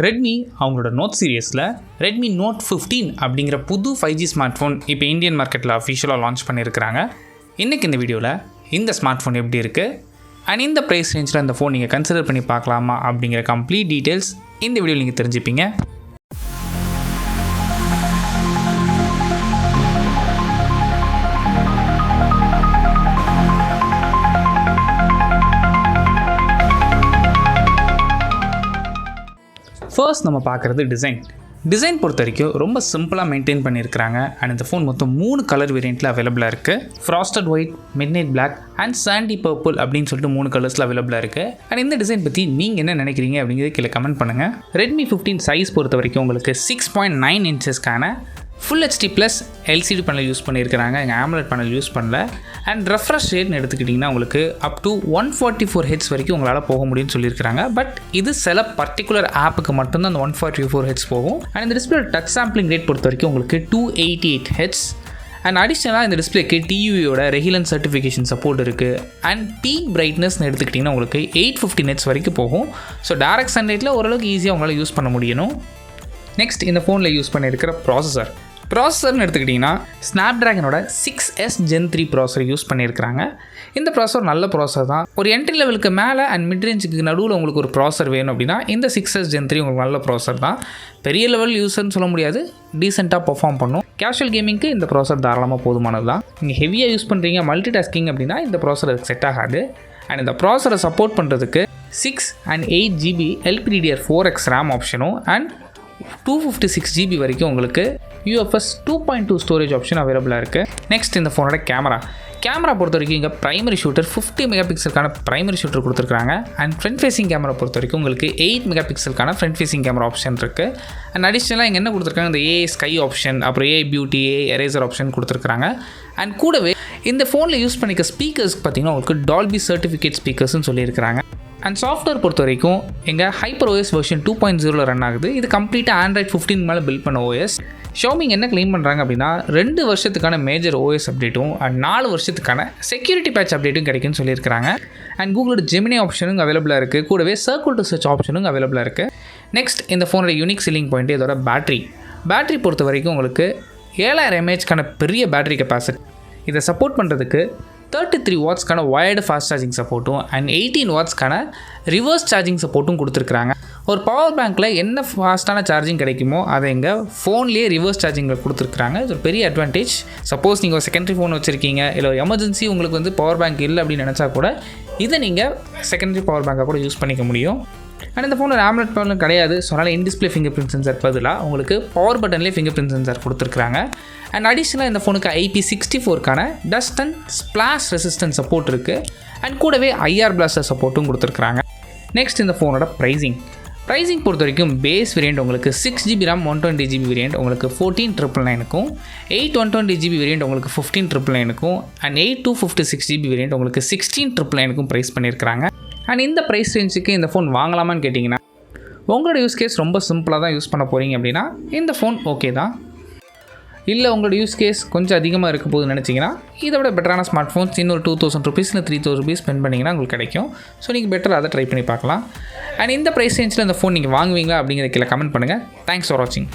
Redmi அவங்களோட note சீரியஸில் Redmi note 15 அப்படிங்கிற புது 5G ஸ்மார்ட் ஃபோன் இப்போ இந்தியன் மார்க்கெட்டில் அஃபிஷியலாக லான்ச் பண்ணியிருக்கிறாங்க. இன்றைக்கி இந்த வீடியோவில் இந்த ஸ்மார்ட் ஃபோன் எப்படி இருக்குது அண்ட் இந்த ப்ரைஸ் ரேஞ்சில் இந்த ஃபோன் நீங்கள் கன்சிடர் பண்ணி பார்க்கலாமா அப்படிங்கிற கம்ப்ளீட் டீட்டெயில்ஸ் இந்த வீடியோவில் நீங்கள் தெரிஞ்சுப்பீங்க. ஃபர்ஸ்ட் நம்ம பார்க்குறது டிசைன் பொறுத்த வரைக்கும் ரொம்ப சிம்பிளாக மெயின்டைன் பண்ணியிருக்கிறாங்க. அண்ட் இந்த ஃபோன் மொத்தம் 3 கலர் வேரியண்ட்டில் அவைலபிளாக இருக்குது. Frosted white, midnight black and sandy purple அப்படின்னு சொல்லிட்டு 3 கலர்ஸில் அவைலபிளாக இருக்குது. அண்ட் இந்த டிசைன் பற்றி நீங்கள் என்ன நினைக்கிறீங்க அப்படிங்கிறது கீழே கமெண்ட் பண்ணுங்கள். ரெட்மி 15 சைஸ் பொறுத்த வரைக்கும் உங்களுக்கு 6.9 இன்ச்சஸ்க்கான full HD plus LCD panel use பண்ணியிருக்கிறாங்க. இங்கே AMOLED பேனல் யூஸ் பண்ணல. அண்ட் ரெஃப்ரெஷ் ரேட்னு எடுத்துக்கிட்டிங்கன்னா உங்களுக்கு அப் டு 144 ஹெட்ஸ் வரைக்கும் உங்களால் போக முடியும்னு சொல்லியிருக்கிறாங்க. பட் இது சில பர்டிகுலர் ஆப்புக்கு மட்டும்தான் அந்த 144 ஹெட்ஸ் போகும். அண்ட் இந்த டிஸ்பிளே டச் சாம்பிளிங் ரேட் பொறுத்த வரைக்கும் உங்களுக்கு 288 ஹெட்ஸ். அண்ட் அடிஷ்னலாக இந்த டிஸ்பிளேக்கு டியூவியோட ரெகுலன் சர்டிஃபிகேஷன் சப்போர்ட் இருக்குது. அண்ட் பீக் பிரைட்னஸ்னு எடுத்துக்கிட்டிங்கன்னா உங்களுக்கு 850 நெட்ஸ் வரைக்கும் போகும். ஸோ டைரக்ட் சன்லைட்டில் ஓரளவுக்கு ஈஸியாக உங்களால் யூஸ் பண்ண முடியணும். நெக்ஸ்ட் இந்த ஃபோனில் யூஸ் பண்ணியிருக்கிற ப்ராசஸர்னு எடுத்துக்கிட்டிங்கன்னா ஸ்னாப்ட்ராகனோட 6S Gen 3 ப்ராசஸர் யூஸ் பண்ணியிருக்கிறாங்க. இந்த ப்ராசஸர் நல்ல ப்ராசஸர் தான். ஒரு என்ட்ரி லெவலுக்கு மேலே அண்ட் மிட் ரேஞ்சுக்கு நடுவில் உங்களுக்கு ஒரு ப்ராசஸர் வேணும் அப்படின்னா இந்த 6S Gen 3 உங்களுக்கு நல்ல ப்ராசஸர் தான். பெரிய லெவல் யூஸர்னு சொல்ல முடியாது, டீசெண்டாக பெர்ஃபார்ம் பண்ணும். கேஷுவல் கேமிங்க்கு இந்த ப்ராசஸர் தாராளமாக போதுமானது தான். நீங்கள் ஹெவியாக யூஸ் பண்ணுறீங்க, மல்டி டாஸ்கிங் அப்படின்னா இந்த ப்ராசஸர் அதுக்கு செட் ஆகாது. அண்ட் இந்த ப்ராசஸரை சப்போர்ட் பண்ணுறதுக்கு 6 and 8 GB LPDDR4X RAM ஆப்ஷனும் அண்ட் 256 GB வரைக்கும் உங்களுக்கு UFS 2.2 ஸ்டோரேஜ் ஆப்ஷன் அவைலபிளாக இருக்குது. நெக்ஸ்ட் இந்த ஃபோனோட கேமரா பொறுத்த வரைக்கும் இங்கே ப்ரைமரி ஷூட்டர் 50 மெகா பிக்சலுக்கான ப்ரைமரி ஷூட்டர் கொடுத்துருக்காங்க. அண்ட் ஃப்ரண்ட் ஃபேசிங் கேமரா பொறுத்த வரைக்கும் உங்களுக்கு 8 மெகா பிக்சலுக்கான ஃப்ரண்ட் ஃபேசிங் கேமரா ஆப்ஷன் இருக்குது. அண்ட் அடிஷ்னலாக இங்கே என்ன கொடுத்துருக்காங்க, இந்த AI ஸ்கை ஆப்ஷன், அப்புறம் AI beauty, AI eraser option கொடுத்துருக்காங்க. அண்ட் கூடவே இந்த ஃபோனில் யூஸ் பண்ணிக்க ஸ்பீக்கர்ஸ்க்கு பார்த்தீங்கன்னா உங்களுக்கு டால்பி சர்டிஃபிகேட் ஸ்பீக்கர்ஸ்னு சொல்லியிருக்கிறாங்க. அண்ட் சாஃப்ட்வேர் பொறுத்த வரைக்கும் எங்கள் HyperOS வெர்ஷன் 2.0 ரன் ஆகுது. இது கம்ப்ளீட்டாக Android 15 மேலே பில்ட் பண்ண OS. Xiaomi என்ன கிளைம் பண்ணுறாங்க அப்படின்னா 2 வருஷத்துக்கான மேஜர் OS அப்டேட்டும் அண்ட் 4 வருஷத்துக்கான செக்யூரிட்டி பேட்ச் அப்டேட்டும் கிடைக்குன்னு சொல்லியிருக்கிறாங்க. அண்ட் கூகுளோட ஜெமினி ஆப்ஷனும் அவைலபிளாக இருக்குது. கூடவே சர்க்கிள் டு சர்ச் ஆப்ஷனும் அவைலபிளாக இருக்குது. நெக்ஸ்ட் இந்த ஃபோனோட யூனிக் செல்லிங் பாயிண்ட் இதோட பேட்டரி பொறுத்த வரைக்கும் உங்களுக்கு 7000 mAhக்கான பெரிய பேட்டரி கெப்பாசிட்டி. இதை சப்போர்ட் பண்ணுறதுக்கு 33 வாட்ஸ்க்கான வயர்டு ஃபாஸ்ட் சார்ஜிங் சப்போர்ட்டும் அண்ட் 18 வாட்ஸ்க்கான ரிவர்ஸ் சார்ஜிங் சப்போர்ட்டும் கொடுத்துருக்குறாங்க. ஒரு பவர் பேங்க்கில் என்ன ஃபாஸ்ட்டான சார்ஜிங் கிடைக்குமோ அதை எங்கள் ஃபோன்லேயே ரிவர்ஸ் சார்ஜிங்கில் கொடுத்துருக்குறாங்க. இது ஒரு பெரிய அட்வான்டேஜ். சப்போஸ் நீங்கள் ஒரு செகண்டரி ஃபோன் வச்சுருக்கீங்க, இல்லை எமர்ஜென்சி உங்களுக்கு வந்து பவர் பேங்க் இல்லை அப்படின்னு நினச்சா கூட இதை நீங்கள் செகண்டரி பவர் பேங்காக கூட யூஸ் பண்ணிக்க முடியும். அண்ட் இந்த ஃபோனில் AMOLED பேனலும் கிடையாது. ஸோ அதனால் இன்டிஸ்பிளே ஃபிங்கர் பிரிண்ட் சென்சார் பதிலாக உங்களுக்கு பவர் பட்டன்லேயே ஃபிங்கர் பிரிண்ட் சென்சார் கொடுத்துருக்காங்க. அண்ட் அடிஷ்னலாக இந்த ஃபோனுக்கு IP64க்கான dust and splash resistance support இருக்குது. அண்ட் கூடவே IR பிளாஸ்டர் சப்போர்ட்டும் கொடுத்துருக்காங்க. நெக்ஸ்ட் இந்த ஃபோனோட ப்ரைஸிங் பொறுத்த வரைக்கும் பேஸ் வேரியண்ட் உங்களுக்கு 6GB RAM 120GB வேரியண்ட் உங்களுக்கு 14,999க்கும், 8 120GB வேரியண்ட் உங்களுக்கு 15,999க்கும் அண்ட் 8 256GB வேரியண்ட் உங்களுக்கு 16,999க்கும் ப்ரைஸ் பண்ணியிருக்கிறாங்க. அண்ட் இந்த ப்ரைஸ் ரேஞ்சுக்கு இந்த ஃபோன் வாங்கலாமான்னு கேட்டிங்கன்னா உங்களோட யூஸ் கேஸ் ரொம்ப சிம்பிளாக தான் யூஸ் பண்ண போகிறீங்க அப்படின்னா இந்த ஃபோன் ஓகே தான். இல்லை உங்களோட யூஸ் கேஸ் கொஞ்சம் அதிகமாக இருக்க போகுதுன்னு நினச்சிங்கன்னா இதை விட பெட்டரான ஸ்மார்ட் ஃபோன்ஸ் இன்னொரு 2000 rupees இல்லை 3000 rupees ஸ்பெண்ட் பண்ணிங்கன்னா உங்களுக்கு கிடைக்கும். ஸோ நீங்கள் பெட்டர் அதை ட்ரை பண்ணி பார்க்கலாம். அண்ட் இந்த ப்ரைஸ் ரேஞ்சில் இந்த ஃபோன் நீங்கள் வாங்குவீங்களா அப்படிங்கிறத கீழே கமெண்ட் பண்ணுங்கள். தேங்க்ஸ் ஃபார் வாட்சிங்.